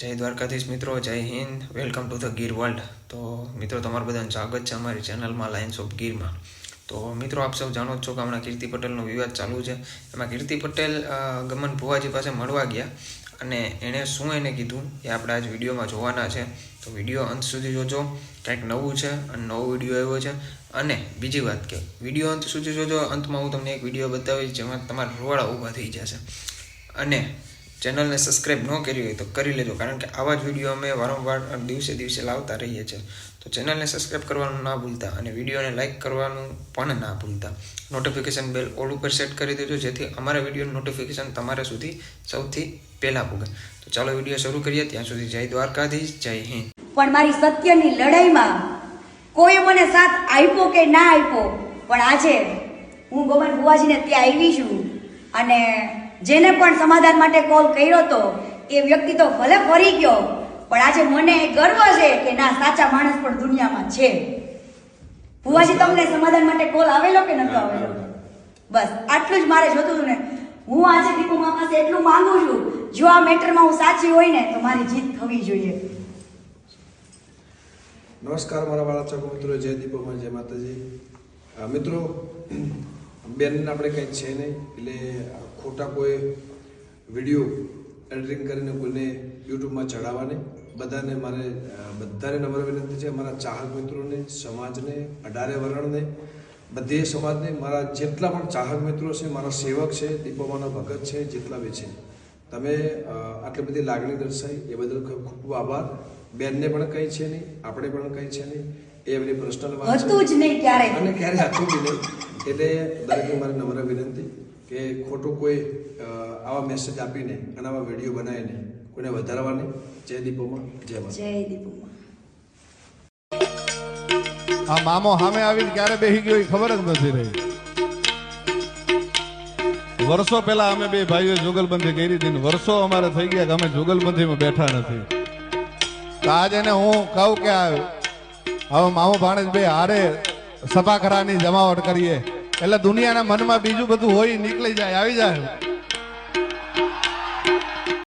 જય દ્વારકાધીશ મિત્રો, જય Hind, welcome to the Gir world. તો મિત્રો તમારું બધાનું સ્વાગત છે અમારી ચેનલમાં લાયન્સ ઓફ ગીરમાં। તો મિત્રો આપ સૌ જાણો જ છો કે હમણાં કીર્તિ પટેલનો વિવાદ ચાલુ છે। એમાં કીર્તિ પટેલ ગમન ભુવાજી પાસે મળવા ગયા અને એણે શું એને કીધું એ આપણે આજ વિડીયોમાં જોવાના છે। તો વિડીયો અંત સુધી જોજો, કંઈક નવું છે અને નવો વિડીયો આવ્યો છે। અને બીજી વાત કે વિડીયો અંત સુધી જોજો, અંતમાં હું તમને એક વિડીયો બતાવીશ જેમાં તમારા રોવાળા ઊભા થઈ જશે। અને ચેનલને સબસ્ક્રાઈબ ન કરી હોય તો કરી લેજો, કારણ કે આવા જ વિડીયો અમે વારંવાર દિવસે દિવસે લાવતા રહીએ છીએ। તો ચેનલને સબસ્ક્રાઈબ કરવાનું ના ભૂલતા અને વિડીયોને લાઇક કરવાનું પણ ના ભૂલતા। નોટિફિકેશન બેલ ઓલ ઉપર સેટ કરી દેજો, જેથી અમારા વિડીયોનું નોટિફિકેશન તમારા સુધી સૌથી પહેલાં પૂગે। તો ચાલો વિડીયો શરૂ કરીએ। ત્યાં સુધી જય દ્વારકાધીશ, જય હિન્દ। પણ મારી સત્યની લડાઈમાં કોઈ મને સાથ આપ્યો કે ના આપ્યો, પણ આજે હું ગમન ભુવાજીને ત્યાં આવી છું અને જેને પણ સમાધાન માટે કોલ કર્યો હતો એ વ્યક્તિ તો ભલે ફરી ગયો, પણ આજે મને ગર્વ છે કે ના, સાચા માણસ પણ દુનિયામાં છે। ભુવાજી, તમને સમાધાન માટે કોલ આવેલો કે નતો આવેલો? બસ આટલું જ મારે જોતું હતું ને। હું આજે દીપુમા પાસે એટલું માંગુ છું, જો આ મેટરમાં હું સાચી હોય ને તો મારી જીત થવી જોઈએ। નમસ્કાર મારા વાળા ચાકો મિત્રો, જય દીપોમાં, જય માતાજી। મિત્રો, બેન આપણે કંઈ છે નહીં, એટલે ખોટા કોઈ વિડીયો એડિટિંગ કરીને કોઈને યુટ્યુબમાં ચડાવવા નહીં। બધાને નમ્ર વિનંતી છે, મારા ચાહક મિત્રોને, સમાજને, 18 વર્ણને, બધી સમાજને, મારા જેટલા પણ ચાહક મિત્રો છે, મારા સેવક છે, દીપોમાના ભગત છે, જેટલા બી છે, તમે આટલી બધી લાગણી દર્શાવી એ બદલ ખૂબ ખૂબ આભાર। બેનને પણ કંઈ છે નહીં, આપણે પણ કંઈ છે નહીં, એ એમની પર્સનલ વાત છે, હતું જ નહીં ક્યારે અને ક્યારે હતું જ નહીં। એટલે દરેકને મારી નમ્ર વિનંતી કે ખોટું કોઈ આવા મેસેજ આપીને અને આવા વિડીયો બનાવીને કોઈને વધારવા નહીં। જય દીપોમાં, જય માતા, જય દીપુમા। આ મામો સામે આવીને ક્યારે બેસી ગયો એ ખબર જ નથી રહી। વર્ષો પહેલા અમે બે ભાઈઓ જુગલબંધી કરી હતી, વર્ષો અમારે થઈ ગયા કે અમે જુગલબંધીમાં બેઠા નથી। તો આજ એને હું કહું કે હવે મામો ભાણેજ બે હારે સભા કરાની જમાવટ કરીએ, એટલે દુનિયાના મનમાં બીજું બધું હોય નીકળી જાય, આવી જાય।